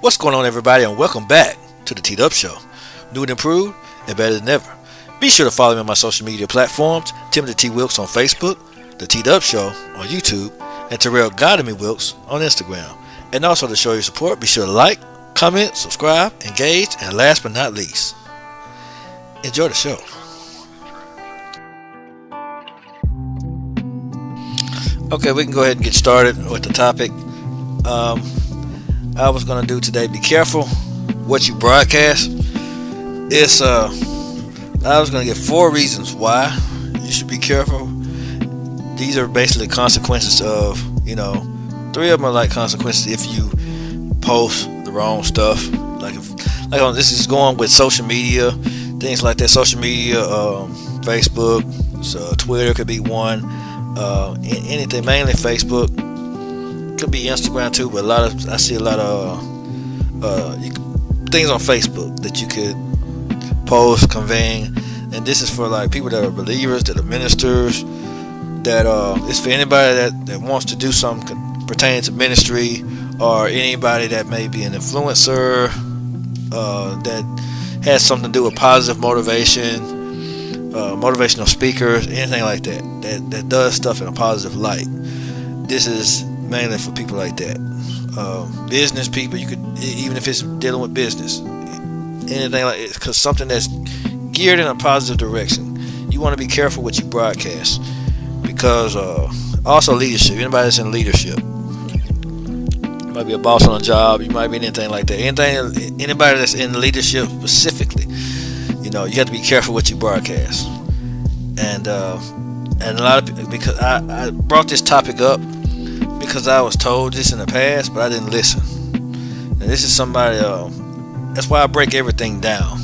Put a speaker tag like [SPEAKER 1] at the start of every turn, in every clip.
[SPEAKER 1] What's going on, everybody, and welcome back to the Teed Up Show. New and improved and better than ever. Be sure to follow me on my social media platforms, Timothy T. Wilkes on Facebook, The Teed Up Show on YouTube, and Terrell Godemy Wilkes on Instagram. And also to show your support, be sure to like, comment, subscribe, engage, and last but not least, enjoy the show. Okay, we can go ahead and get started with the topic. I was gonna do today. Be careful what you broadcast. I was gonna give 4 reasons why you should be careful. These are basically consequences of, 3 of them are like consequences if you post the wrong stuff. This is going with social media, things like that. Social media, Facebook, Twitter could be one. Anything, mainly Facebook. Could be Instagram too, but I see a lot of things on Facebook that you could post conveying, and this is for like people that are believers, that are ministers, that it's for anybody that wants to do something pertaining to ministry, or anybody that may be an influencer, that has something to do with positive motivation, motivational speakers, anything like that does stuff in a positive light. This is mainly for people like that. Business people, you could, even if it's dealing with business, anything like it, because something that's geared in a positive direction. You want to be careful what you broadcast, because also leadership. Anybody that's in leadership, you might be a boss on a job, you might be anything like that. Anybody that's in leadership specifically, you have to be careful what you broadcast. And a lot of, because I brought this topic up because I was told this in the past, but I didn't listen. And this is somebody, that's why I break everything down.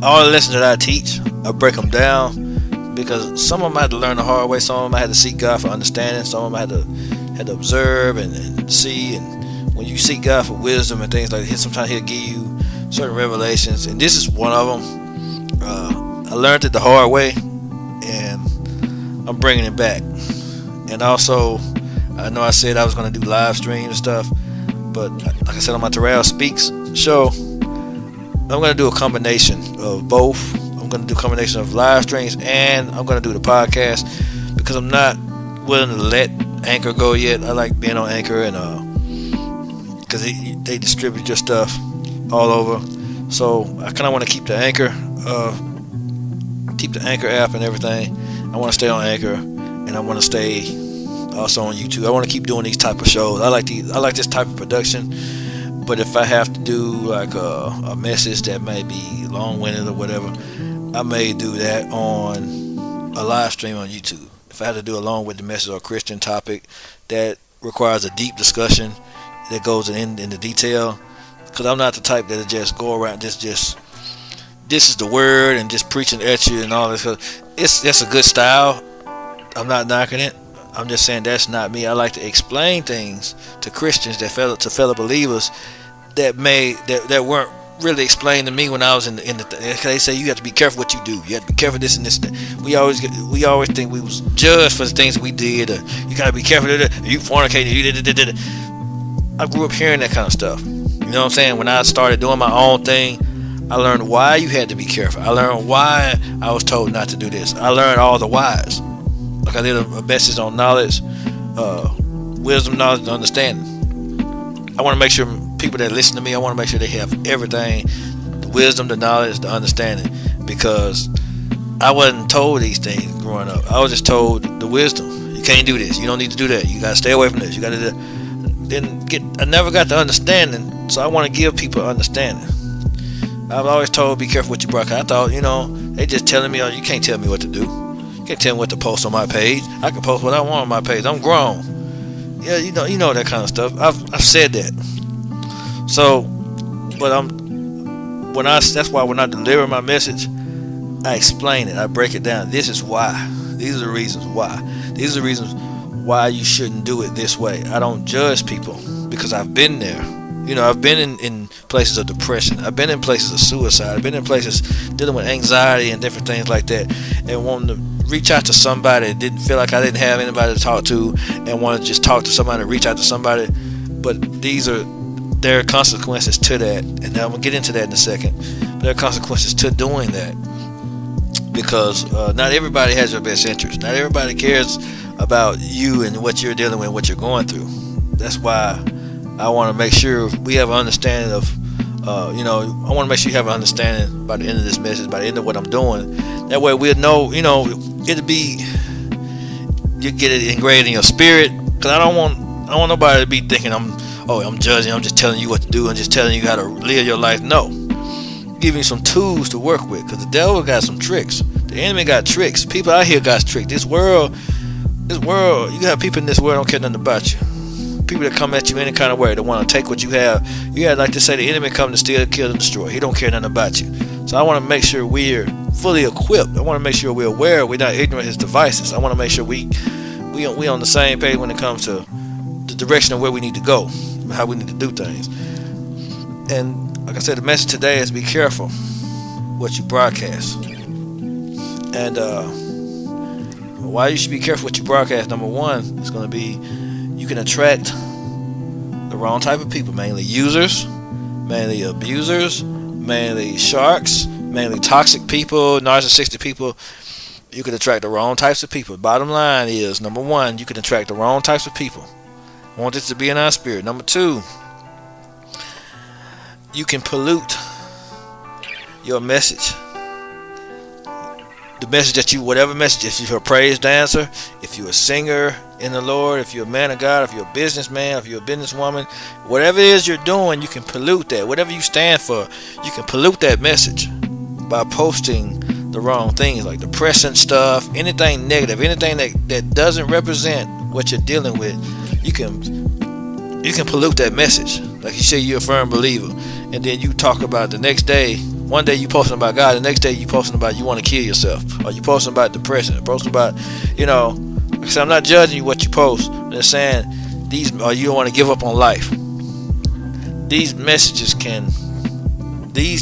[SPEAKER 1] All the lessons that I teach, I break them down, because some of them I had to learn the hard way, some of them I had to seek God for understanding, some of them I had to observe and see. And when you seek God for wisdom and things like that, sometimes He'll give you certain revelations, and this is one of them. I learned it the hard way, and I'm bringing it back. And also, I know I said I was going to do live streams and stuff, but like I said on my Terrell Speaks show, I'm going to do a combination of both. I'm going to do a combination of live streams, and I'm going to do the podcast, because I'm not willing to let Anchor go yet. I like being on Anchor, and because they distribute your stuff all over. So I kind of want to keep the Anchor app and everything. I want to stay on Anchor, and I want to stay also on YouTube. I want to keep doing these type of shows. I like this type of production. But if I have to do like a message that may be long-winded or whatever, I may do that on a live stream on YouTube. If I have to do a long-winded message or a Christian topic that requires a deep discussion that goes into detail, because I'm not the type that just go around this is the word and just preaching at you and all this. That's a good style. I'm not knocking it. I'm just saying that's not me. I like to explain things to Christians, to fellow believers that weren't really explained to me when I was in the. They say you have to be careful what you do. You have to be careful this and this. We always think we was judged for the things that we did. You gotta be careful. You fornicated. You did. I grew up hearing that kind of stuff. You know what I'm saying? When I started doing my own thing, I learned why you had to be careful. I learned why I was told not to do this. I learned all the whys. Like I did a message on knowledge, wisdom, knowledge, and understanding. I want to make sure people that listen to me, I want to make sure they have everything, the wisdom, the knowledge, the understanding, because I wasn't told these things growing up. I was just told the wisdom. You can't do this. You don't need to do that. You got to stay away from this. You got to I never got the understanding, so I want to give people understanding. I've always told, be careful what you broadcast. I thought, they just telling me, you can't tell me what to do. Can't tell me what to post on my page. I can post what I want on my page. I'm grown. Yeah, you know that kind of stuff. I've said that. So, but that's why when I deliver my message, I explain it. I break it down. This is why. These are the reasons why. These are the reasons why you shouldn't do it this way. I don't judge people, because I've been there. I've been in places of depression. I've been in places of suicide. I've been in places dealing with anxiety and different things like that, and wanting to reach out to somebody, didn't feel like I didn't have anybody to talk to, and want to just talk to somebody, reach out to somebody. But these are there are consequences to that, and I'm gonna get into that in a second. But there are consequences to doing that, because not everybody has your best interest. Not everybody cares about you and what you're dealing with, what you're going through. That's why I want to make sure we have an understanding of, I want to make sure you have an understanding by the end of this message, by the end of what I'm doing. That way we'll know, it'll be, you get it engraved in your spirit. Because I don't want nobody to be thinking I'm judging, I'm just telling you what to do and just telling you how to live your life. No. Giving you some tools to work with, because the devil got some tricks. The enemy got tricks. People out here got tricks. This world, you got people in this world don't care nothing about you. People that come at you any kind of way, that want to take what you have. You got, like to say, the enemy come to steal, kill, and destroy. He don't care nothing about you. So I want to make sure we're fully equipped. I want to make sure we're aware, we're not ignorant of his devices. I want to make sure we on the same page when it comes to the direction of where we need to go, how we need to do things. And like I said, the message today is be careful what you broadcast. And why you should be careful what you broadcast, number one, is going to be, you can attract the wrong type of people, mainly users, mainly abusers, mainly sharks, mainly toxic people, narcissistic people. You can attract the wrong types of people. Bottom line is, number one, you can attract the wrong types of people. I want this to be in our spirit. Number two, you can pollute your message. The message that whatever message, if you're a praise dancer, if you're a singer in the Lord, if you're a man of God, if you're a businessman, if you're a businesswoman, whatever it is you're doing, you can pollute that. Whatever you stand for, you can pollute that message by posting the wrong things, like depressing stuff, anything negative, anything that doesn't represent what you're dealing with. You can pollute that message. Like you say, you're a firm believer, and then you talk about the next day. One day you posting about God, the next day you posting about you want to kill yourself, or you posting about depression, posting about, like I said, I'm not judging you what you post. I'm just saying you don't want to give up on life. These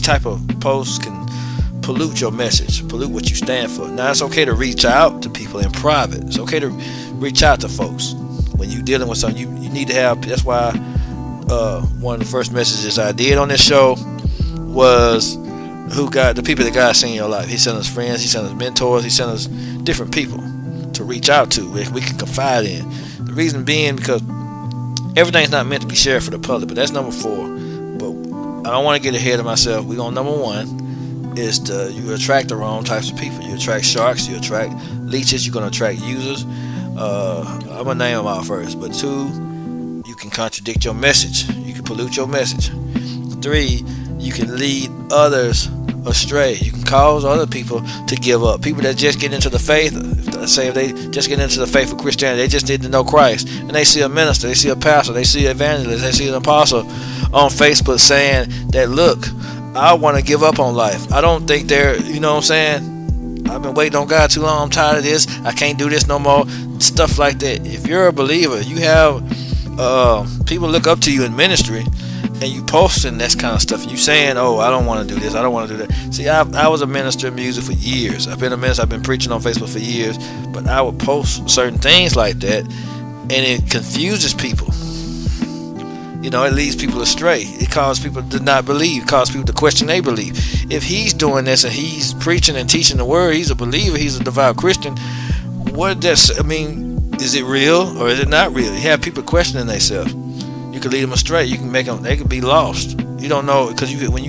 [SPEAKER 1] type of posts can pollute your message, pollute what you stand for. Now it's okay to reach out to people in private. It's okay to reach out to folks when you're dealing with something. You need to have. That's why one of the first messages I did on this show was the people that God sent in your life. He sent us friends, he sent us mentors, he sent us different people to reach out to, we can confide in. The reason being because everything's not meant to be shared for the public. But that's number 4. But I don't want to get ahead of myself. We're on number 1 is you attract the wrong types of people. You attract sharks, you attract leeches, you're going to attract users. I'm going to name them out first. But 2, you can contradict your message. You can pollute your message. 3, you can lead others astray. You can cause other people to give up. People that just get into the faith, if they just get into the faith of Christianity, they just need to know Christ, and they see a minister, they see a pastor, they see an evangelist, they see an apostle on Facebook saying that, look, I want to give up on life. I don't think they're, you know what I'm saying? I've been waiting on God too long. I'm tired of this. I can't do this no more. Stuff like that. If you're a believer, you have people look up to you in ministry, and you posting that kind of stuff. You saying, oh, I don't want to do this, I don't want to do that. See, I was a minister of music for years. I've been a minister. I've been preaching on Facebook for years. But I would post certain things like that, and it confuses people. It leads people astray. It causes people to not believe. It causes people to question their belief. If he's doing this and he's preaching and teaching the word, he's a believer, he's a devout Christian. Is it real or is it not real? You have people questioning themselves. You can lead them astray. You can make them. They could be lost. You don't know, because when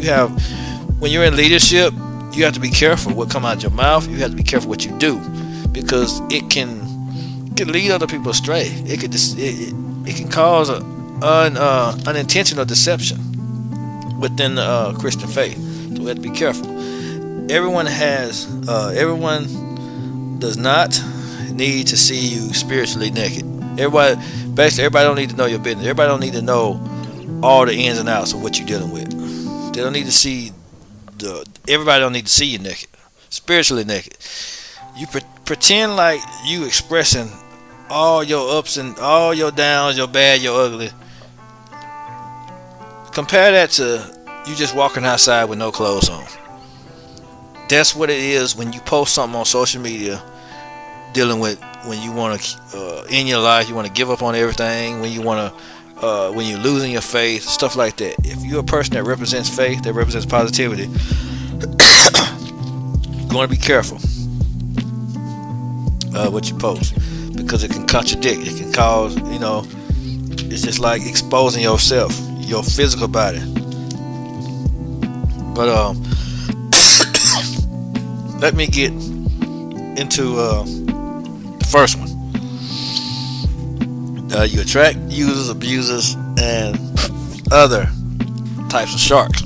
[SPEAKER 1] you're in leadership, you have to be careful what come out your mouth. You have to be careful what you do, because it can lead other people astray. It can cause unintentional deception within the Christian faith. So we have to be careful. Everyone does not need to see you spiritually naked. Everybody don't need to know your business. Everybody don't need to know all the ins and outs of what you're dealing with. They don't need to see everybody don't need to see you naked, spiritually naked. You pretend like you expressing all your ups and all your downs, your bad, your ugly. Compare that to you just walking outside with no clothes on. That's what it is when you post something on social media dealing with when you want to in your life, you want to give up on everything, when you want to when you're losing your faith, stuff like that. If you're a person that represents faith, that represents positivity, you want to be careful what you post, because it can contradict. It can cause, it's just like exposing yourself, your physical body. But let me get into the first one. You attract users, abusers, and other types of sharks.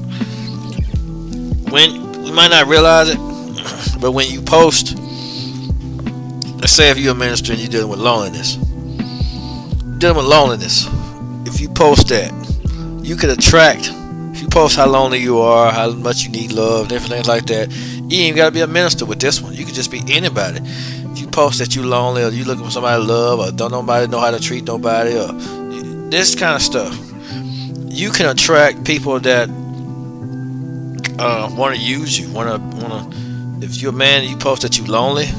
[SPEAKER 1] When you might not realize it, but when you post, let's say if you're a minister and you're dealing with loneliness, if you post that, you could attract. If you post how lonely you are, how much you need love, different things like that, you ain't got to be a minister with this one. You could just be anybody. If you post that you lonely, or you looking for somebody to love, or don't nobody know how to treat nobody, or this kind of stuff, you can attract people that want to use you. If you're a man and you post that you lonely,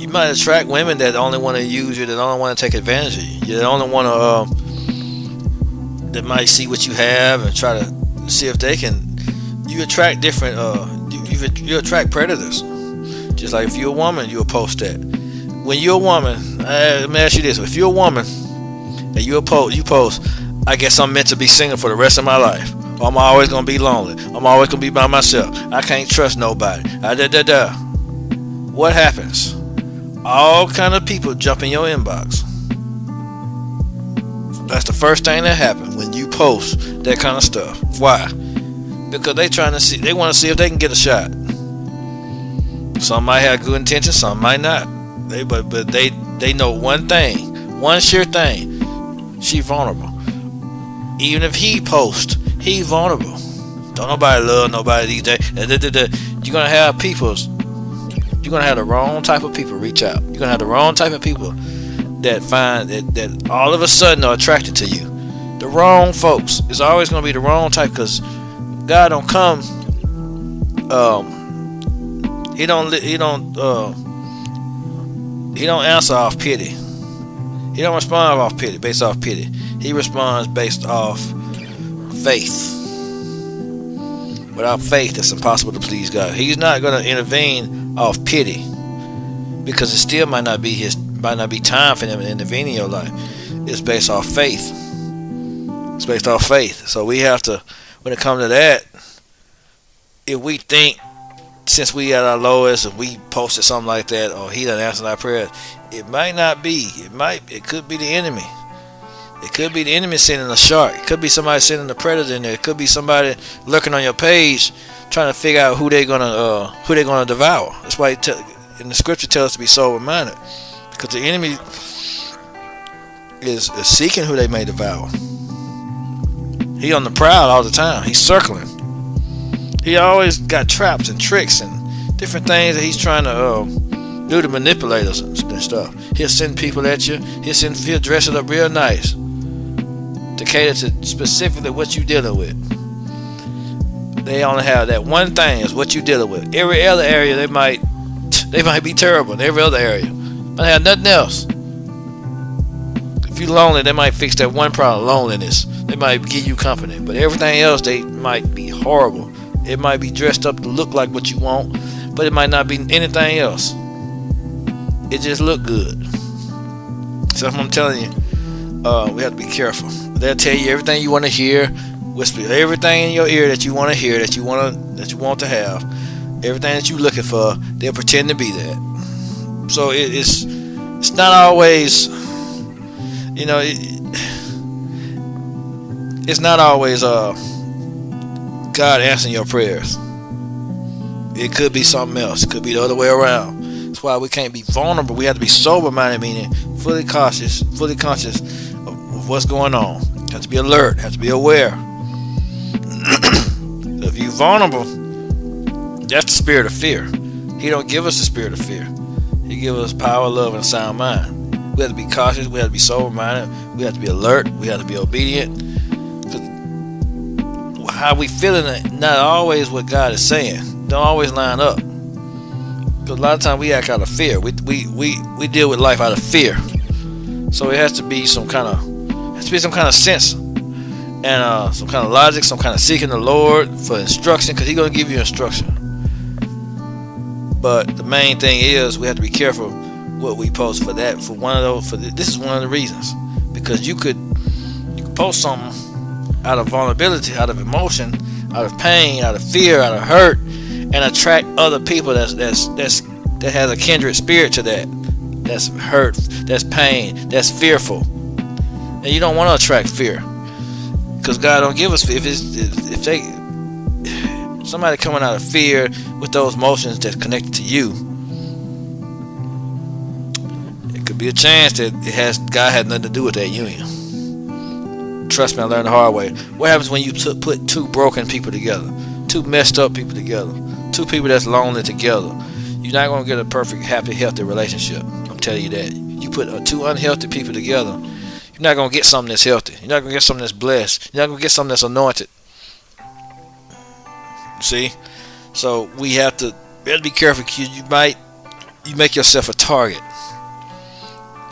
[SPEAKER 1] you might attract women that only want to use you, that only want to take advantage of you. That only want to that might see what you have and try to see if they can. You attract different. You attract predators. Just like if you're a woman, you'll post that. When you're a woman, let me ask you this: if you're a woman and you post, I guess I'm meant to be single for the rest of my life. Or I'm always gonna be lonely. I'm always gonna be by myself. I can't trust nobody. What happens? All kind of people jump in your inbox. That's the first thing that happens when you post that kind of stuff. Why? Because they want to see if they can get a shot. Some might have good intentions, some might not. But they know one thing, one sure thing. She vulnerable. Even if he posts, he vulnerable. Don't nobody love nobody these days. You're gonna have the wrong type of people reach out. You're gonna have the wrong type of people that find that all of a sudden are attracted to you. The wrong folks. It's always gonna be the wrong type, because God don't come. He don't answer off pity. He don't respond off pity, based off pity. He responds based off faith. Without faith, it's impossible to please God. He's not going to intervene off pity, because it still might not be time for him to intervene in your life. It's based off faith. It's based off faith. So we have to, when it comes to that, if we think, since we at our lowest and we posted something like that, or he done answered our prayers, it might not be. It could be the enemy. It could be the enemy sending a shark. It could be somebody sending a predator in there. It could be somebody lurking on your page, trying to figure out who they're gonna devour. That's why in the scripture tells us to be sober-minded, because the enemy is seeking who they may devour. He on the prowl all the time. He's circling. He always got traps and tricks and different things that he's trying to do to manipulate us and stuff. He'll send people at you. He'll dress it up real nice to cater to specifically what you're dealing with. They only have that one thing is what you're dealing with. Every other area they might be terrible. In every other area, but they have nothing else. If you're lonely, they might fix that one problem, loneliness. They might give you company, but everything else they might be horrible. It might be dressed up to look like what you want, but it might not be anything else. It just look good. So I'm telling you, we have to be careful. They'll tell you everything you want to hear, whisper everything in your ear that you want to hear, that you want to have, everything that you're looking for. They'll pretend to be that. So it's not always, it's not always God answering your prayers. It could be something else. It could be the other way around. That's why we can't be vulnerable. We have to be sober-minded, meaning fully conscious of what's going on. Have to be alert. Have to be aware. If you're vulnerable, that's the spirit of fear. He don't give us the spirit of fear. He gives us power, love, and a sound mind. We have to be cautious. We have to be sober-minded. We have to be alert. We have to be obedient. How we feeling it, not always what God is saying. Don't always line up. Because a lot of times we act out of fear. We deal with life out of fear. So it has to be has to be some kind of sense and some kind of logic, some kind of seeking the Lord for instruction, because He's going to give you instruction. But the main thing is we have to be careful what we post for that. For one of those, this is one of the reasons, because you could post something out of vulnerability, out of emotion, out of pain, out of fear, out of hurt, and attract other people that has a kindred spirit to that. That's hurt, that's pain, that's fearful, and you don't want to attract fear, because God don't give us fear. If somebody coming out of fear with those emotions that's connected to you, it could be a chance that God had nothing to do with that union. Trust me, I learned the hard way. What happens when you put two broken people together, two messed up people together, two people that's lonely together? You're not going to get a perfect, happy, healthy relationship. I'm telling you that. You put two unhealthy people together, you're not going to get something that's healthy. You're not going to get something that's blessed. You're not going to get something that's anointed. See? So we have to be careful. You make yourself a target.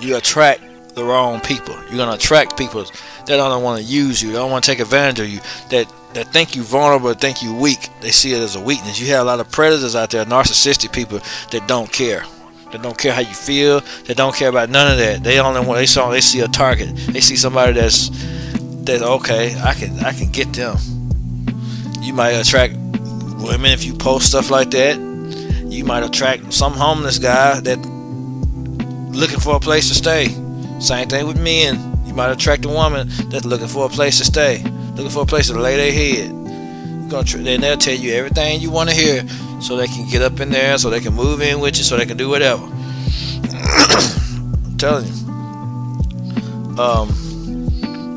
[SPEAKER 1] You attract the wrong people. You're going to attract people that don't want to use you, don't want to take advantage of you, that think you vulnerable, think you weak. They see it as a weakness. You have a lot of predators out there, narcissistic people that don't care. They don't care how you feel. They don't care about none of that. They only want, they see a target. They see somebody that's okay, I can get them. You might attract women if you post stuff like that. You might attract some homeless guy that looking for a place to stay. Same thing with men. You might attract a woman that's looking for a place to stay, looking for a place to lay their head. Then they'll tell you everything you want to hear, so they can get up in there, so they can move in with you, so they can do whatever. I'm telling you.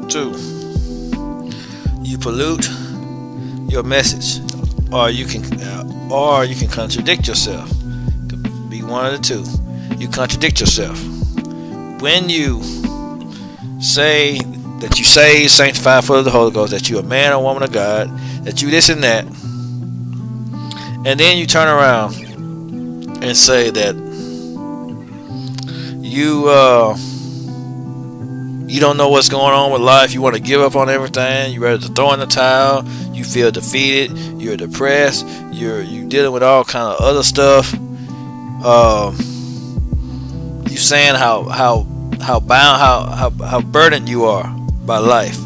[SPEAKER 1] 2, you pollute your message, or you can contradict yourself. Could be one of the two. You contradict yourself when you say that you saved, sanctified, full of the Holy Ghost, that you're a man or woman of God, that you this and that, and then you turn around and say that you don't know what's going on with life. You want to give up on everything. You're ready to throw in the towel. You feel defeated. You're depressed. You're dealing with all kind of other stuff. You saying how burdened you are by life,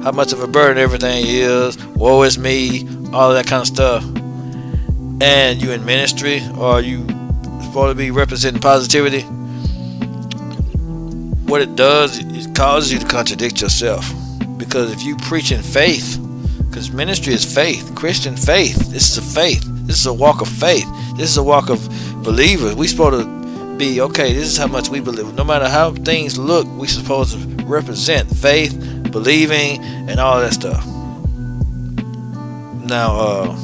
[SPEAKER 1] how much of a burden everything is. Woe is me, all of that kind of stuff. And you in ministry, or you supposed to be representing positivity. What it does, it causes you to contradict yourself, because if you preach in faith, because ministry is faith, Christian faith, this is a faith, this is a walk of faith, this is a walk of believers. We supposed to be, okay, this is how much we believe. No matter how things look, we supposed to represent faith, believing, and all that stuff. Now,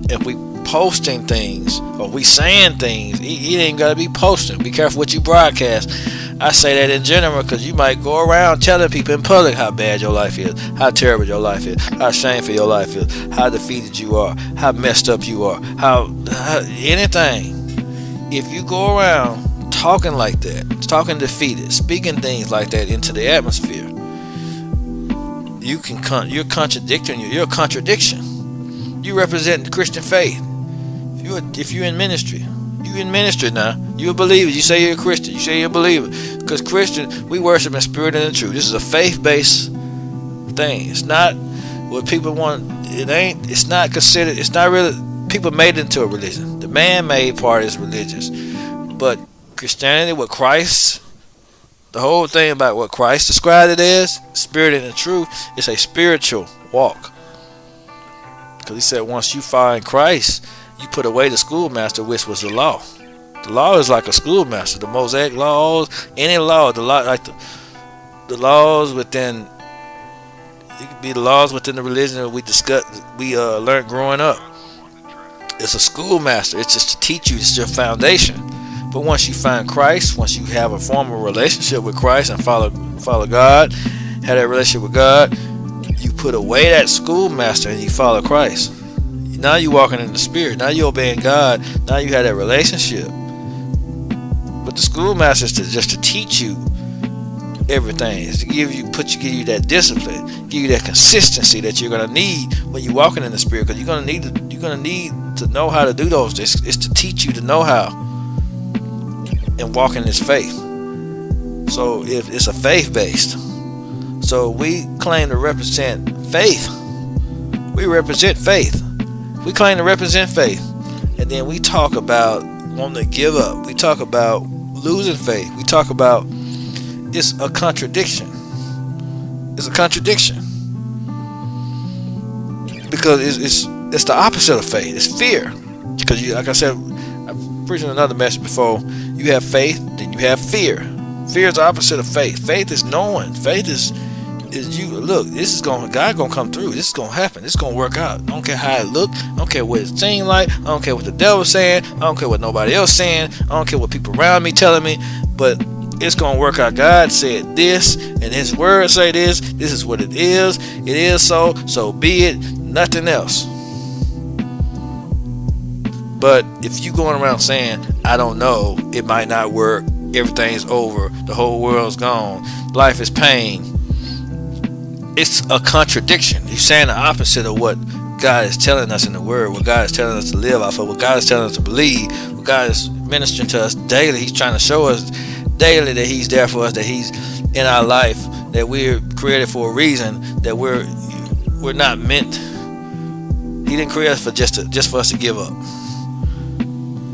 [SPEAKER 1] if we posting things, or we saying things, it ain't gotta be posting. Be careful what you broadcast. I say that in general, because you might go around telling people in public how bad your life is, how terrible your life is, how shameful your life is, how defeated you are, how messed up you are, how anything. If you go around talking like that, talking defeated, speaking things like that into the atmosphere, you're contradicting. You're a contradiction. You represent the Christian faith. If you're in ministry, you in ministry now. You're a believer. You say you're a Christian. You say you're a believer. Because Christian, we worship in spirit and in truth. This is a faith-based thing. It's not what people want. It's not considered. It's not really. People made it into a religion. The man-made part is religious. But Christianity, what Christ, the whole thing about what Christ described it as, spirit and the truth, it's a spiritual walk. Because he said once you find Christ, you put away the schoolmaster, which was the law. The law is like a schoolmaster. The Mosaic laws, any law, the laws within, it could be the laws within the religion that we learned growing up. It's a schoolmaster. It's just to teach you. It's your foundation. But once you find Christ, once you have a formal relationship with Christ and follow God, have that relationship with God, you put away that schoolmaster and you follow Christ. Now you're walking in the Spirit. Now you're obeying God. Now you have that relationship. But the schoolmaster is just to teach you everything. It's to give you that discipline, give you that consistency that you're gonna need when you're walking in the Spirit. Because you're gonna need to know how to do those. It's to teach you to know how and walk in this faith. So if it's a faith based, so we claim to represent faith. We represent faith. We claim to represent faith, and then we talk about wanting to give up. We talk about losing faith. We talk about it's a contradiction. It's a contradiction because it's the opposite of faith. It's fear. Because like I said, I'm preaching another message before. You have faith, then you have fear. Fear is the opposite of faith. Faith is knowing. Faith is you look. God gonna come through. This is gonna happen. This is gonna work out. I don't care how it look. I don't care what it seems like. I don't care what the devil's saying. I don't care what nobody else saying. I don't care what people around me telling me. But it's gonna work out. God said this, and His word say this. This is what it is. It is so. So be it. Nothing else. But if you going around saying, I don't know, it might not work, everything's over, the whole world's gone, life is pain, it's a contradiction. You're saying the opposite of what God is telling us in the Word, what God is telling us to live off of, what God is telling us to believe, what God is ministering to us daily. He's trying to show us daily that He's there for us, that He's in our life, that we're created for a reason, that we're not meant. He didn't create us for just for us to give up.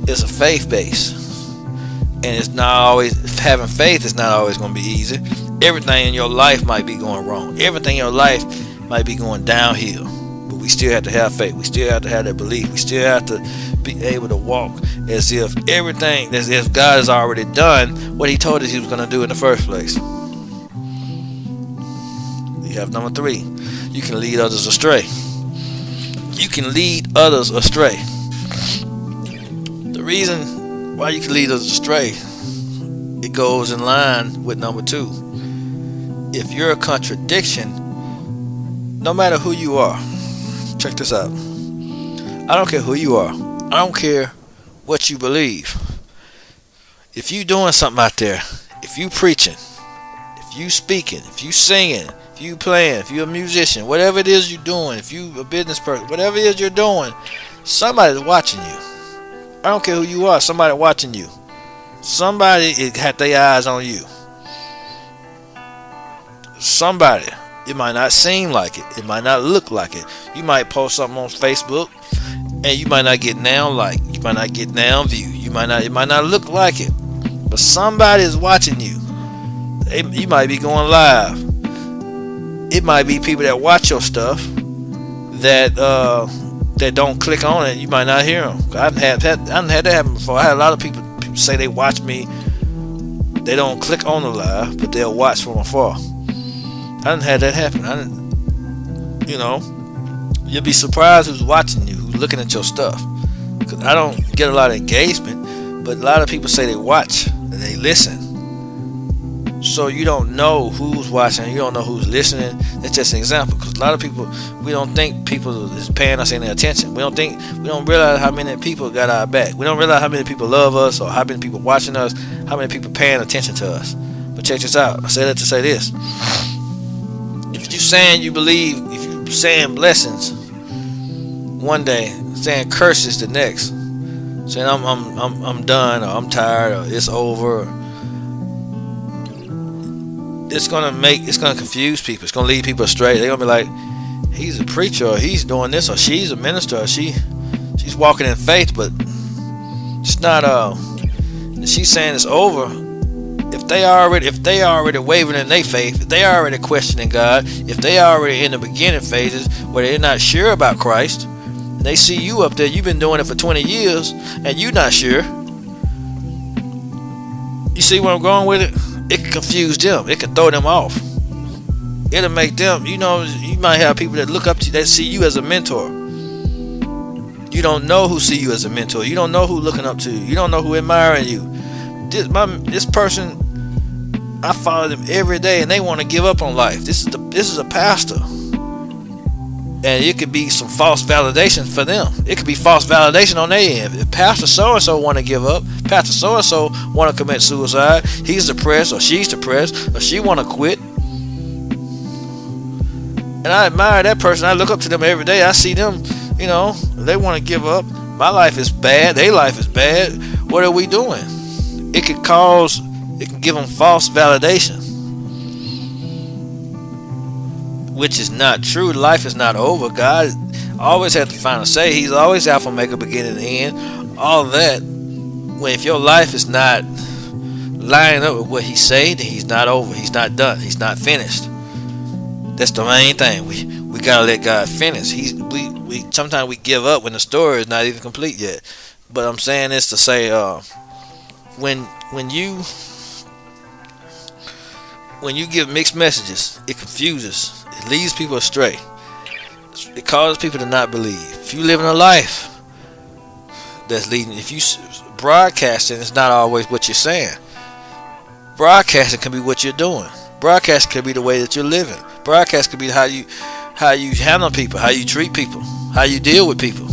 [SPEAKER 1] It's a faith base, and it's not always having faith. It's not always going to be easy. Everything in your life might be going wrong. Everything in your life might be going downhill. But we still have to have faith. We still have to have that belief. We still have to be able to walk as if God has already done what He told us He was going to do in the first place. You have number 3. You can lead others astray. You can lead others astray. The reason why you can lead others astray, it goes in line with number 2. If you're a contradiction, no matter who you are, check this out. I don't care who you are. I don't care what you believe. If you doing something out there, if you preaching, if you speaking, if you singing, if you playing, if you're a musician, whatever it is you're doing, if you a business person, whatever it is you're doing, somebody's watching you. I don't care who you are, somebody watching you. Somebody had their eyes on you. Somebody. It might not seem like it. It might not look like it. You might post something on Facebook and you might not get now like. You might not get now view. It might not look like it. But somebody is watching you. You might be going live. It might be people that watch your stuff that don't click on it. You might not hear them. I haven't had that happen before. I had a lot of people say they watch me. They don't click on the live, but they'll watch from afar. I didn't have that happen. You'll be surprised who's watching you, who's looking at your stuff. Because I don't get a lot of engagement, but a lot of people say they watch and they listen. So you don't know who's watching, you don't know who's listening. That's just an example. Because a lot of people, we don't think people is paying us any attention. We don't realize how many people got our back. We don't realize how many people love us, or how many people watching us, how many people paying attention to us. But check this out. I say that to say this. If you saying you believe, if you saying blessings one day, saying curses the next, saying I'm done, or I'm tired, or it's over, it's gonna confuse people. It's gonna lead people astray. They're gonna be like, he's a preacher, or he's doing this, or she's a minister, or she's walking in faith, but it's not. She's saying it's over. If they already wavering in their faith, if they already questioning God, if they already in the beginning phases where they're not sure about Christ, and they see you up there, you've been doing it for 20 years, and you're not sure. You see where I'm going with it? It can confuse them. It can throw them off. It'll make them, you might have people that look up to you, that see you as a mentor. You don't know who see you as a mentor. You don't know who looking up to you. You don't know who admiring you. This person, I follow them every day, and they want to give up on life. This is a pastor, and it could be some false validation for them. It could be false validation on their end. If Pastor so and so want to give up, Pastor so and so want to commit suicide. He's depressed, or she's depressed, or she want to quit. And I admire that person. I look up to them every day. I see them, they want to give up. My life is bad. Their life is bad. What are we doing? It can give them false validation, which is not true. Life is not over. God always has the final say. He's always Alpha, Omega, beginning and end. All that. When if your life is not lining up with what He said, then He's not over. He's not done. He's not finished. That's the main thing. We gotta let God finish. We sometimes we give up when the story is not even complete yet. But I'm saying this to say, when you give mixed messages, it confuses. It leads people astray. It causes people to not believe. If you live in a life that's leading, if you broadcasting, it's not always what you're saying. Broadcasting can be what you're doing. Broadcasting can be the way that you're living. Broadcast can be how you handle people, how you treat people, how you deal with people.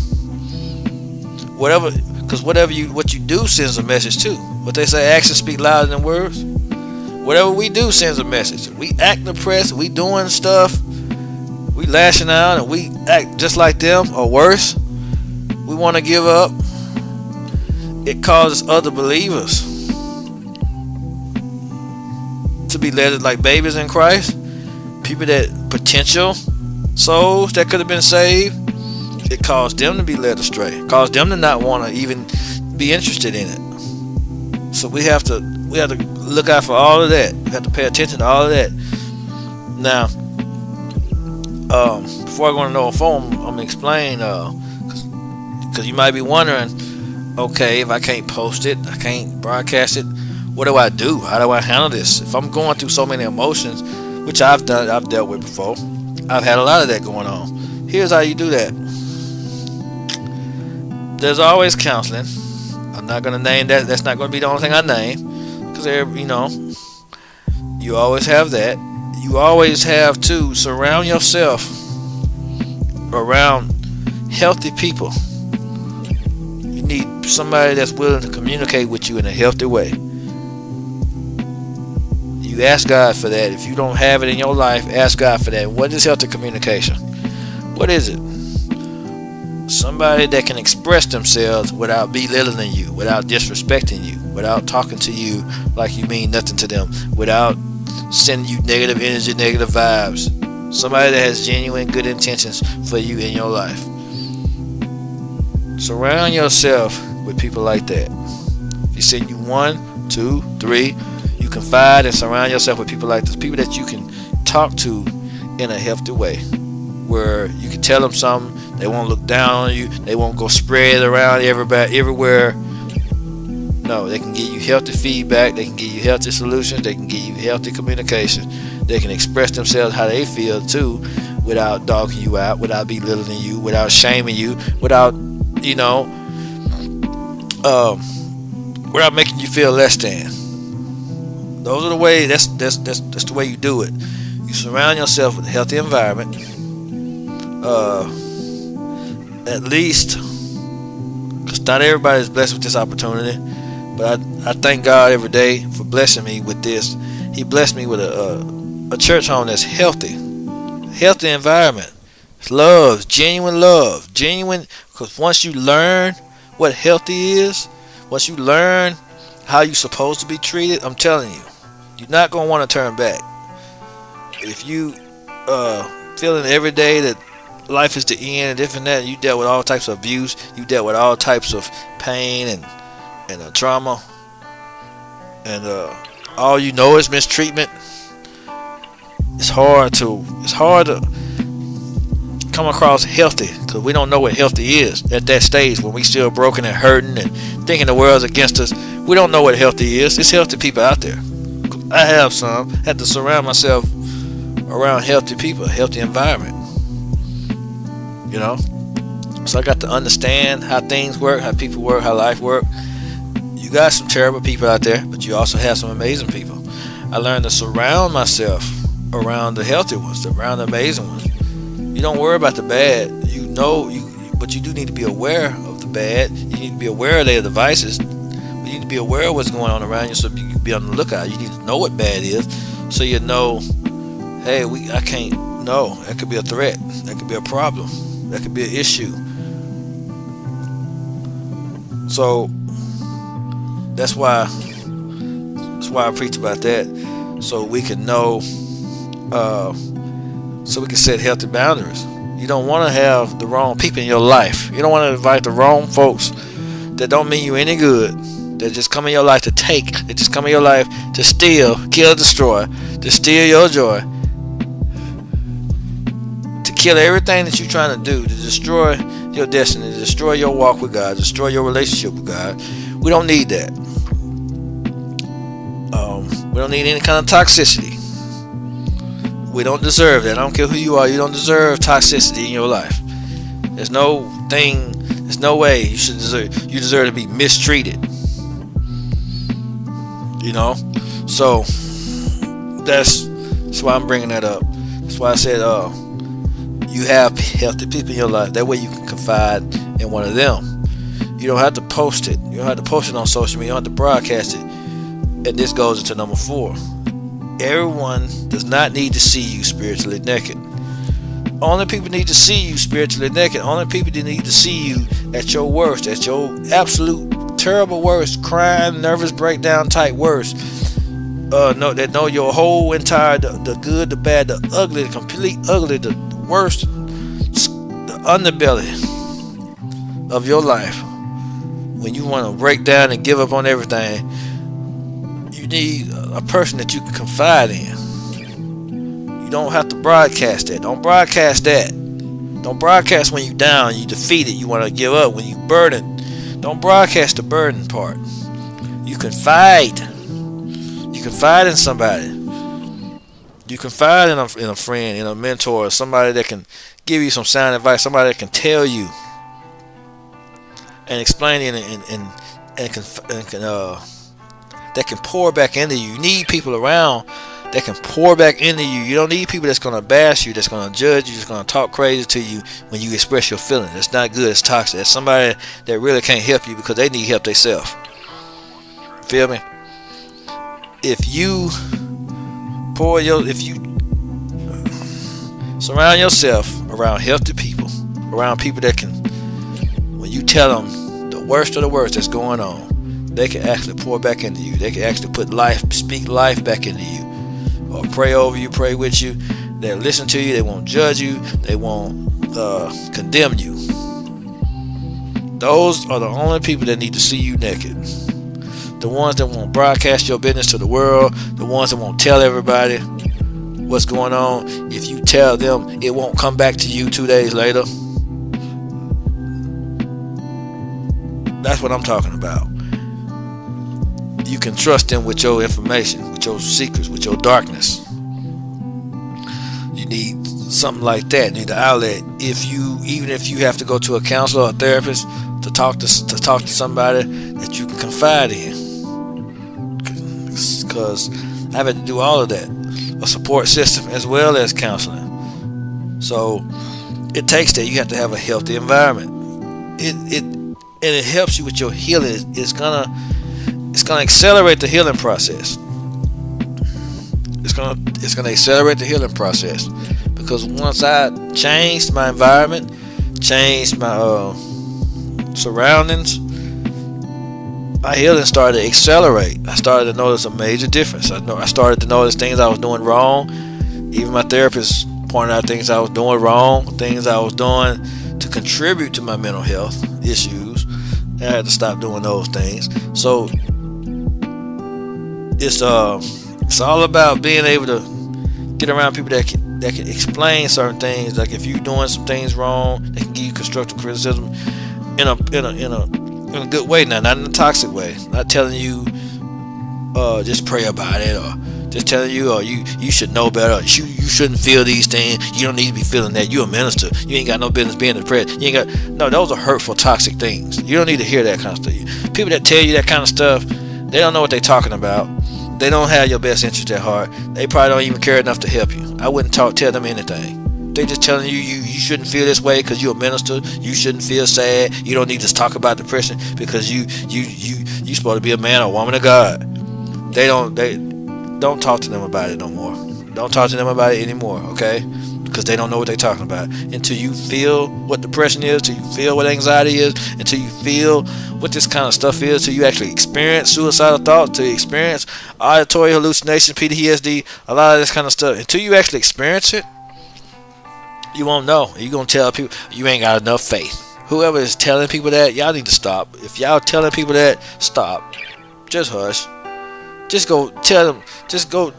[SPEAKER 1] Because what you do sends a message too. What they say, actions speak louder than words. Whatever we do sends a message. We act depressed, we doing stuff, we lashing out, and we act just like them or worse. We want to give up. It causes other believers to be led like babies in Christ. People that potential souls that could have been saved, it caused them to be led astray. It caused them to not want to even be interested in it. So we have to look out for all of that. We have to pay attention to all of that. Now, before I go on the phone, I'm gonna explain, because you might be wondering, okay, if I can't post it, I can't broadcast it, what do I do? How do I handle this? If I'm going through so many emotions, which I've dealt with before, I've had a lot of that going on. Here's how you do that. There's always counseling. I'm not going to name that. That's not going to be the only thing I name. Because, you always have that. You always have to surround yourself around healthy people. You need somebody that's willing to communicate with you in a healthy way. You ask God for that. If you don't have it in your life, ask God for that. What is healthy communication? What is it? Somebody that can express themselves without belittling you, without disrespecting you, without talking to you like you mean nothing to them, without sending you negative energy, negative vibes. Somebody that has genuine good intentions for you in your life. Surround yourself with people like that. If you send you 1, 2, 3, you confide and surround yourself with people like this. People that you can talk to in a healthy way, where you can tell them something, they won't look down on you, they won't go spread it around everywhere. No, they can give you healthy feedback, they can give you healthy solutions, they can give you healthy communication. They can express themselves how they feel too, without dogging you out, without belittling you, without shaming you, without without making you feel less than. Those are the way. That's the way you do it. You surround yourself with a healthy environment. At least, because not everybody is blessed with this opportunity. But I thank God every day for blessing me with this. He blessed me with a church home that's healthy environment. It's love, genuine. Because once you learn what healthy is, once you learn how you're supposed to be treated, I'm telling you, you're not gonna want to turn back. If you feeling every day that life is the end and different that, you dealt with all types of abuse, you dealt with all types of pain and trauma, and all you know is mistreatment. It's hard to come across healthy, because we don't know what healthy is at that stage when we still broken and hurting and thinking the world's against us. We don't know what healthy is. It's healthy people out there. I have some. I had to surround myself around healthy people, healthy environment. So I got to understand how things work, how people work, how life work. You got some terrible people out there, but you also have some amazing people. I learned to surround myself around the healthy ones, around the amazing ones. You don't worry about the bad. But you do need to be aware of the bad. You need to be aware of their devices. We You need to be aware of what's going on around you, so you can be on the lookout. You need to know what bad is, so you know, hey, I can't. No, that could be a threat. That could be a problem. That could be an issue. So that's why I preach about that, so we can know, so we can set healthy boundaries. You don't want to have the wrong people in your life. You don't want to invite the wrong folks that don't mean you any good, that just come in your life to take, that just come in your life to steal, kill, destroy, to steal your joy, to kill everything that you're trying to do, to destroy your destiny, to destroy your walk with God, destroy your relationship with God. We don't need that. We don't need any kind of toxicity. We don't deserve that. I don't care who you are. You don't deserve toxicity in your life. There's no way you should deserve. You deserve to be mistreated. You know. So that's why I'm bringing that up. That's why I said, you have healthy people in your life. That way you can confide in one of them. You don't have to post it. You don't have to post it on social media. You don't have to broadcast it. And this goes into number 4. Everyone does not need to see you spiritually naked. Only people need to see you spiritually naked. Only people that need to see you at your worst, at your absolute terrible worst, crying, nervous breakdown type worst. That know your whole entire, the good, the bad, the ugly, the complete ugly, the worst, the underbelly of your life. When you want to break down and give up on everything, you need a person that you can confide in. You don't have to broadcast that. Don't broadcast that. Don't broadcast when you're down, you defeated, you want to give up, when you're burdened. Don't broadcast the burden part. You confide. You confide in somebody. You confide in a friend, in a mentor, somebody that can give you some sound advice, somebody that can tell you and explain it that can pour back into you. You need people around that can pour back into you. You don't need people that's going to bash you, that's going to judge you, that's going to talk crazy to you when you express your feelings. That's not good. It's toxic. That's somebody that really can't help you because they need help themselves. Feel me? If you surround yourself around healthy people, around people that can, when you tell them the worst of the worst that's going on, they can actually pour back into you. They can actually speak life back into you, or pray over you, pray with you. They'll listen to you. They won't judge you. They won't condemn you. Those are the only people that need to see you naked. The ones that won't broadcast your business to the world. The ones that won't tell everybody what's going on. If you tell them, it won't come back to you 2 days later. That's what I'm talking about. You can trust them with your information, with your secrets, with your darkness. You need something like that. You need an outlet. Even if you have to go to a counselor or a therapist to talk to somebody that you can confide in, because I've had to do all of that, a support system as well as counseling. So it takes that. You have to have a healthy environment. It helps you with your healing. It's gonna accelerate the healing process. It's gonna accelerate the healing process, because once I changed my environment, changed my surroundings, my healing started to accelerate. I started to notice a major difference. I started to notice things I was doing wrong. Even my therapist pointed out things I was doing wrong, things I was doing to contribute to my mental health issues. I had to stop doing those things. So it's all about being able to get around people that can explain certain things. Like if you're doing some things wrong, they can give you constructive criticism in a good way. Now, not in a toxic way. Not telling you just pray about it, or just telling you, you should know better. You shouldn't feel these things. You don't need to be feeling that. You're a minister. You ain't got no business being depressed. No, those are hurtful, toxic things. You don't need to hear that kind of stuff. People that tell you that kind of stuff, they don't know what they're talking about. They don't have your best interest at heart. They probably don't even care enough to help you. I wouldn't tell them anything. They just telling you shouldn't feel this way because you're a minister. You shouldn't feel sad. You don't need to talk about depression because you You supposed to be a man or a woman of God. They don't talk to them about it no more. Don't talk to them about it anymore, okay? Because they don't know what they're talking about. Until you feel what depression is, until you feel what anxiety is, until you feel what this kind of stuff is, until you actually experience suicidal thoughts, until you experience auditory hallucination, PTSD, a lot of this kind of stuff. Until you actually experience it, you won't know. You're going to tell people you ain't got enough faith. Whoever is telling people that, y'all need to stop. If y'all telling people that, stop. Just hush. Just go tell them. Just go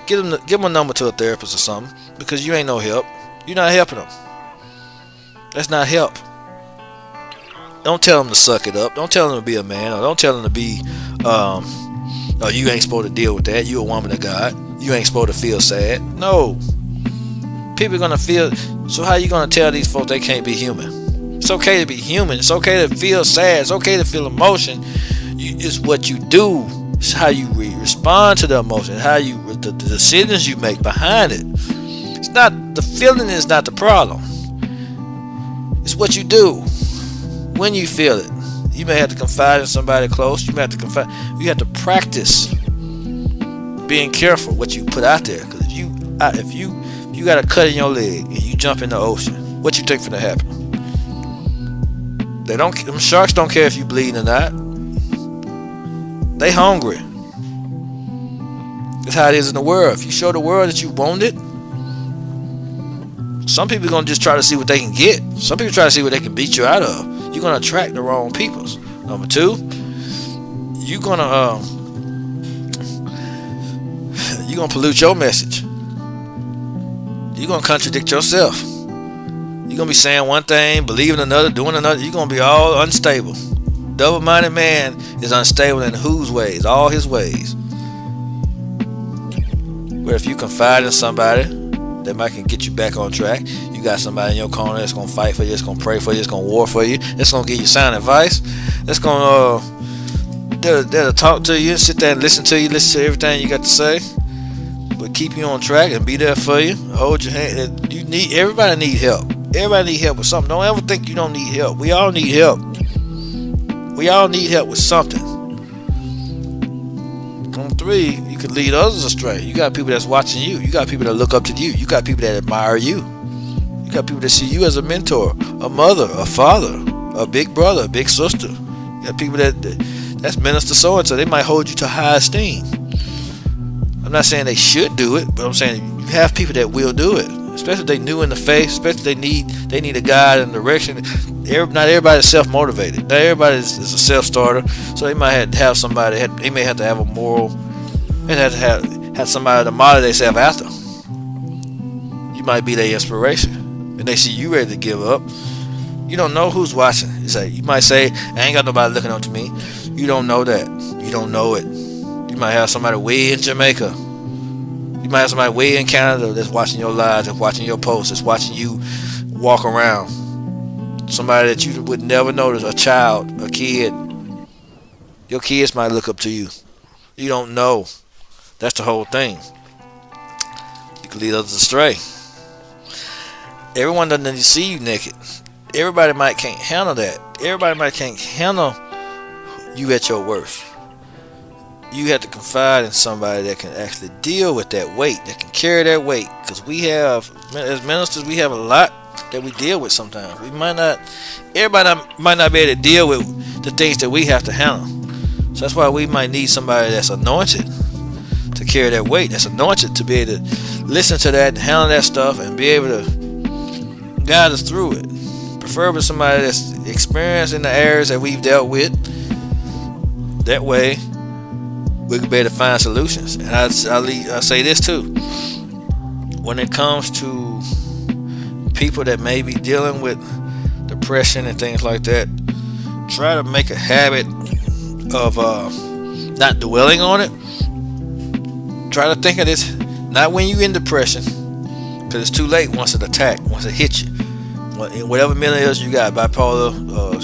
[SPEAKER 1] give them a number to a therapist or something, because you ain't no help. You're not helping them. That's not help. Don't tell them to suck it up. Don't tell them to be a man, or don't tell them to be oh, you ain't supposed to deal with that. You a woman of God. You ain't supposed to feel sad. No. People are gonna feel. So how you gonna tell these folks they can't be human? It's okay to be human. It's okay to feel sad. It's okay to feel emotion. It's what you do. It's how you respond to the emotion. How you the decisions you make behind it. It's not the feeling is not the problem. It's what you do when you feel it. You may have to confide in somebody close. You may have to confide. You have to practice being careful what you put out there. Because if you got a cut in your leg and you jump in the ocean, what you think finna happen? Them sharks don't care if you bleeding or not. They hungry. That's how it is in the world. If you show the world that you want it, some people are gonna just try to see what they can get. Some people try to see what they can beat you out of. You're gonna attract the wrong peoples. Number two, you're gonna pollute your message. You're gonna contradict yourself. You're gonna be saying one thing, believing another, doing another. You're gonna be all unstable. Double-minded man is unstable in whose ways? All his ways. But if you confide in somebody that might can get you back on track, you got somebody in your corner that's gonna fight for you, that's gonna pray for you, that's gonna war for you, that's gonna give you sound advice, that's gonna they'll talk to you, sit there and listen to everything you got to say, but keep you on track and be there for you, hold your hand. Everybody need help. Everybody need help with something. Don't ever think you don't need help. We all need help. We all need help with something. On three, you could lead others astray. You got people that's watching you. You got people that look up to you. You got people that admire you. You got people that see you as a mentor, a mother, a father, a big brother, a big sister. You got people that's minister so and so. They might hold you to high esteem. I'm not saying they should do it, but I'm saying you have people that will do it. Especially if they new in the faith, especially if they need a guide and direction. Not everybody is self-motivated. Not everybody is a self-starter. So they might have to have somebody. They may have to have a moral. They have to have somebody to model themselves after. You might be their inspiration, and they see you ready to give up. You don't know who's watching. You might say, "I ain't got nobody looking up to me." You don't know that. You don't know it. You might have somebody way in Jamaica. You might have somebody way in Canada that's watching your lives, that's watching your posts, that's watching you walk around. Somebody that you would never notice, a child, a kid. Your kids might look up to you. You don't know. That's the whole thing. You can lead others astray. Everyone doesn't see you naked. Everybody might can't handle that. Everybody might can't handle you at your worst. You have to confide in somebody that can actually deal with that weight, that can carry that weight. Because we have, as ministers, we have a lot that we deal with sometimes. Everybody might not be able to deal with the things that we have to handle. So that's why we might need somebody that's anointed to carry that weight, that's anointed to be able to listen to that and handle that stuff and be able to guide us through it. Preferably somebody that's experienced in the areas that we've dealt with. That way, we can be able to find solutions. And I say this too. When it comes to people that may be dealing with depression and things like that, try to make a habit of not dwelling on it. Try to think of this not when you're in depression, because it's too late once it hits you. Whatever mental illness you got, bipolar,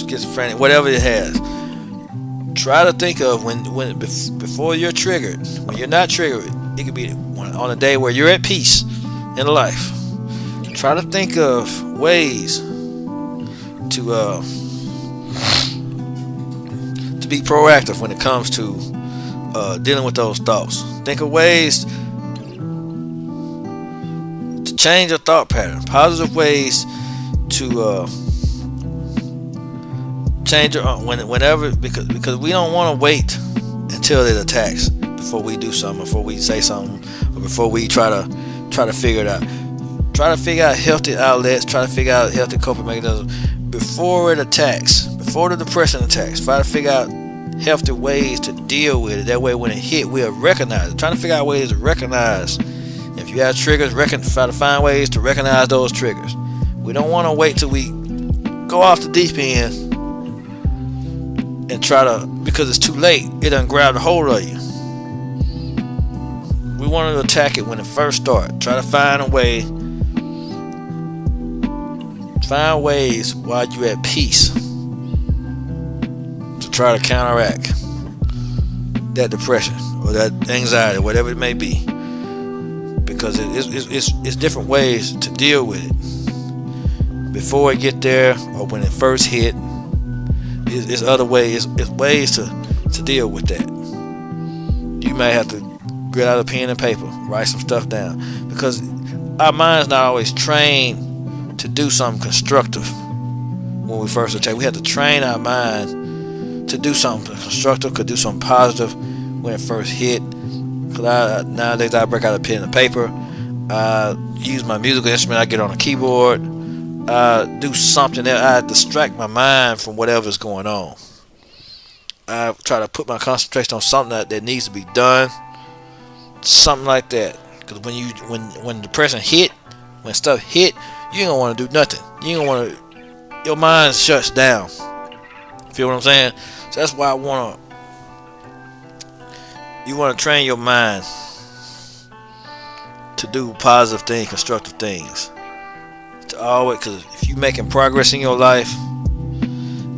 [SPEAKER 1] schizophrenic, whatever it has. Try to think of when before you're triggered. When you're not triggered, it could be on a day where you're at peace in life. Try to think of ways to be proactive when it comes to dealing with those thoughts. Think of ways to change your thought pattern. Positive ways to change your whenever, because we don't want to wait until it attacks before we do something, before we say something, or before we try to figure it out. Try to figure out healthy outlets. Try to figure out healthy coping mechanisms before it attacks, before the depression attacks. Try to figure out healthy ways to deal with it. That way, when it hit, we'll recognize it. Trying to figure out ways to recognize. If you have triggers, try to find ways to recognize those triggers. We don't want to wait till we go off the deep end and try to, because it's too late. It done grabbed a hold of you. We want to attack it when it first starts. Try to find a way. Find ways while you're at peace to try to counteract that depression or that anxiety, whatever it may be. Because it's different ways to deal with it. Before it get there or when it first hit, it's other ways. It's ways to deal with that. You may have to get out a pen and paper, write some stuff down, because our mind's not always trained to do something constructive. When we first attack, we have to train our mind to do something constructive, could do something positive when it first hit. Because nowadays I break out a pen and paper, I use my musical instrument, I get on a keyboard, do something that I distract my mind from whatever's going on. I try to put my concentration on something that needs to be done, something like that. Because when depression hit, when stuff hit, you ain't gonna want to do nothing. You ain't gonna want to. Your mind shuts down. Feel what I'm saying? So that's why you want to train your mind to do positive things, constructive things. To always, because if you're making progress in your life,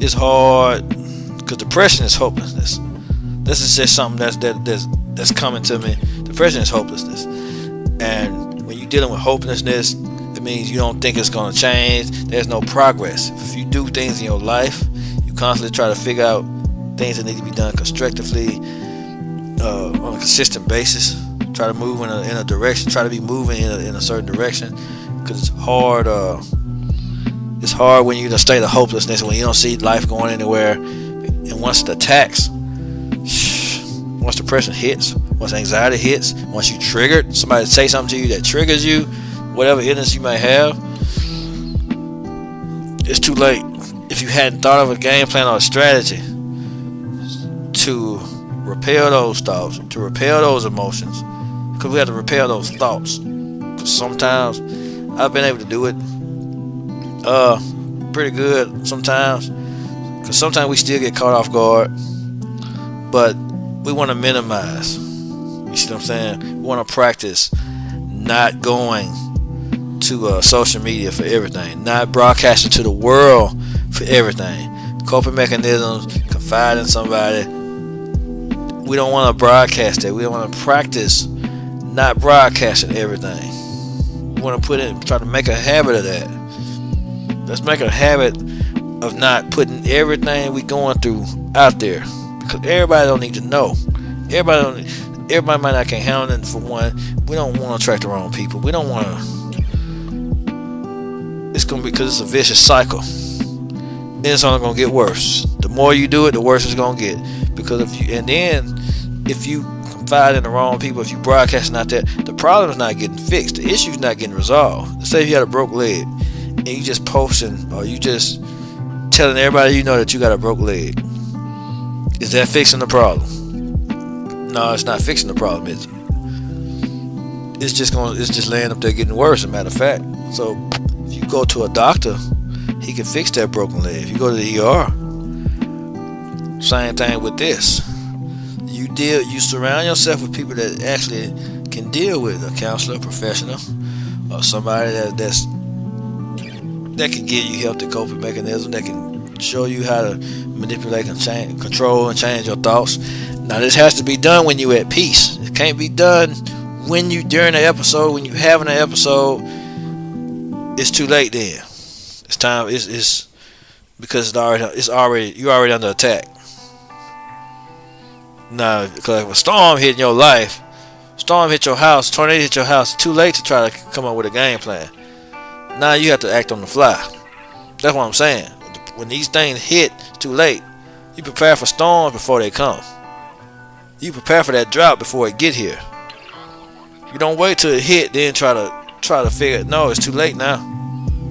[SPEAKER 1] it's hard. Because depression is hopelessness. This is just something that's coming to me. Depression is hopelessness, and when you're dealing with hopelessness, it means you don't think it's going to change. There's no progress. If you do things in your life, you constantly try to figure out things that need to be done constructively on a consistent basis. Try to move in a direction. Try to be moving in a certain direction, because it's hard. It's hard when you're in a state of hopelessness, when you don't see life going anywhere. And once it attacks, once depression hits, once anxiety hits, once you triggered, somebody say something to you that triggers you, whatever illness you may have, it's too late. If you hadn't thought of a game plan or a strategy to repel those thoughts, to repel those emotions, because we have to repel those thoughts. Because sometimes I've been able to do it pretty good sometimes, because sometimes we still get caught off guard, but we want to minimize. You see what I'm saying? We want to practice not going to social media for everything, not broadcasting to the world for everything. Coping mechanisms, confide in somebody. We don't want to broadcast that. We don't want to practice not broadcasting everything. We want to try to make a habit of that. Let's make a habit of not putting everything we going through out there, because everybody don't need to know. Everybody might not can handle it. For one, we don't want to attract the wrong people. We don't want to. It's gonna be, because it's a vicious cycle. Then it's only gonna get worse. The more you do it, the worse it's gonna get. Because if you confide in the wrong people, if you broadcasting out there, the problem is not getting fixed. The issue is not getting resolved. Let's say if you had a broke leg and you just posting, or you just telling everybody you know that you got a broke leg. Is that fixing the problem? No, it's not fixing the problem, is it? It's just laying up there getting worse, as a matter of fact. So if you go to a doctor, he can fix that broken leg. If you go to the ER, same thing with this. You surround yourself with people that actually can deal with a counselor, a professional, or somebody that can give you healthy coping mechanism, that can show you how to manipulate and control and change your thoughts. Now this has to be done when you're at peace. It can't be done when you during the episode, when you having an episode. It's too late then. It's time. It's because you're already under attack. Now, because if a storm hit your life, storm hit your house, tornado hit your house, it's too late to try to come up with a game plan. Now you have to act on the fly. That's what I'm saying. When these things hit, it's too late. You prepare for storms before they come. You prepare for that drought before it get here. You don't wait till it hit, then try to figure it. No, it's too late now.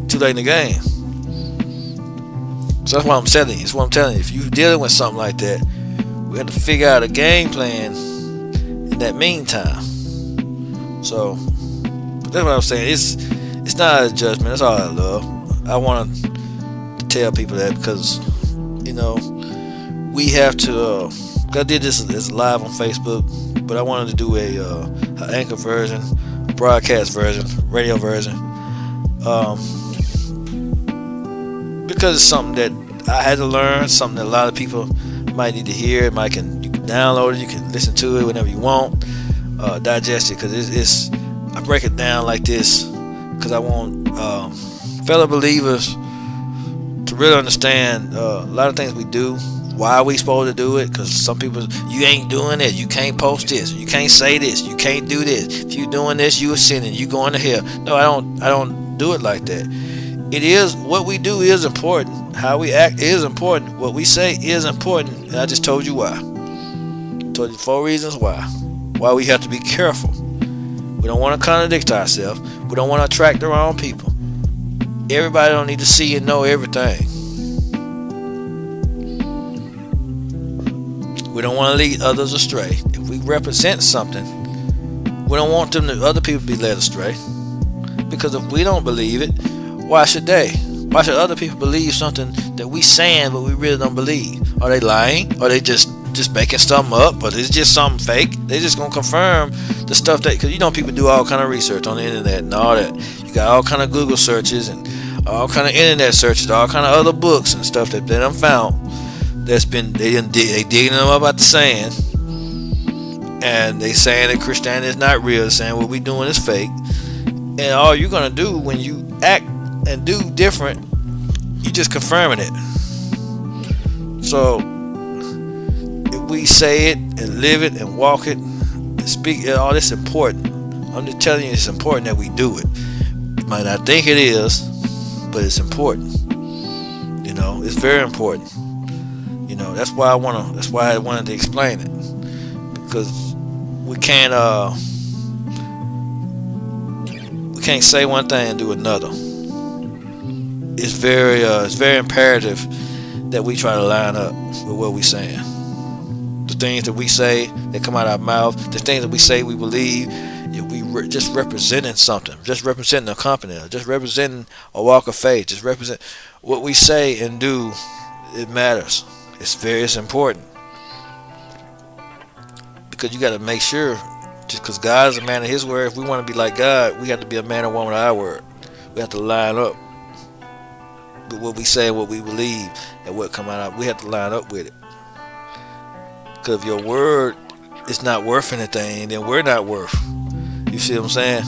[SPEAKER 1] Too late in the game. So that's what I'm telling you. It's what I'm telling you. If you're dealing with something like that, we have to figure out a game plan in that meantime. So that's what I'm saying. It's not a judgment. That's all I love. I want to tell people that because, you know, we have to. I did this as live on Facebook, but I wanted to do a anchor version, a broadcast version, radio version, because it's something that I had to learn, something that a lot of people might need to hear. You can download it, you can listen to it whenever you want, digest it, because I break it down like this because I want fellow believers to really understand a lot of things we do, why we supposed to do it, because some people, you ain't doing it, you can't post this, you can't say this, you can't do this, if you doing this, you are sinning, you going to hell. No, I don't do it like that. It is, what we do is important, how we act is important, what we say is important, and I just told you why. Told you 4 reasons why we have to be careful. We don't want to contradict ourselves. We don't want to attract the wrong people. Everybody don't need to see and know everything. We don't want to lead others astray. If we represent something, we don't want other people to be led astray. Because if we don't believe it, why should they? Why should other people believe something that we saying but we really don't believe? Are they lying? Are they just making something up? Or is it just something fake? They just gonna confirm the stuff that, because you know people do all kind of research on the internet and all that. You got all kind of Google searches and all kind of internet searches, all kind of other books and stuff that they done found. That's been they digging them up out the sand, and they saying that Christianity is not real. They're saying what we doing is fake, and all you're gonna do when you act and do different, you just confirming it. So if we say it and live it and walk it and speak it, all this important. I'm just telling you, it's important that we do it. You might not think it is, but it's important. You know, it's very important. You know, that's why I wanted to explain it, because we can't say one thing and do another. It's very imperative that we try to line up with what we're saying. The things that we say that come out of our mouth, the things that we say we believe, if we just representing something, just representing a company, just representing a walk of faith, just represent what we say and do. It matters. It's important, because you got to make sure, just because God is a man of his word, if we want to be like God, we have to be a man or woman of our word. We have to line up with what we say, what we believe, and what come out of, we have to line up with it. Because if your word is not worth anything, then we're not worth. You see what I'm saying?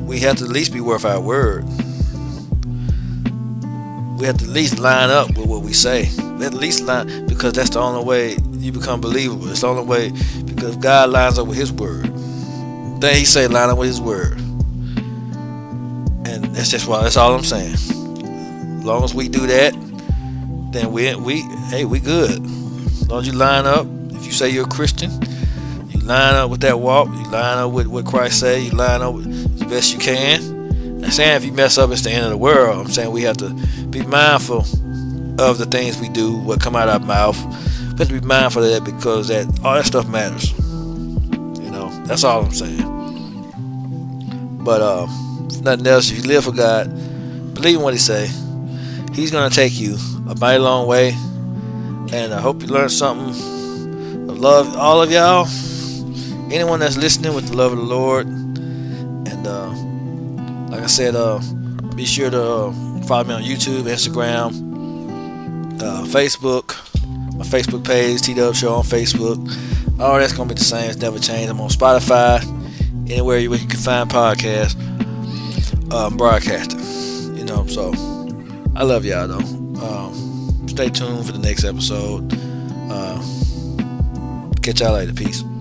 [SPEAKER 1] We have to at least be worth our word. We have to at least line up with what we say. At least line, because that's the only way you become believable. It's the only way, because God lines up with his word. Then he say line up with his word. And that's all I'm saying. As long as we do that, then we good. As long as you line up, if you say you're a Christian, you line up with that walk, you line up with what Christ said, you line up with the best you can. I'm saying if you mess up, it's the end of the world. I'm saying we have to be mindful of the things we do, what come out of our mouth. We have to be mindful of that, because all that stuff matters. You know, that's all I'm saying. But if nothing else, if you live for God, believe in what he say, he's gonna take you a mighty long way. And I hope you learned something. I love all of y'all. Anyone that's listening with the love of the Lord. And like I said, be sure to follow me on YouTube, Instagram, Facebook, my Facebook page, T-Dub Show on Facebook. All that's going to be the same. It's never changed. I'm on Spotify, anywhere you can find podcasts, broadcasting. You know, so I love y'all, though. Stay tuned for the next episode. Catch y'all later. Peace.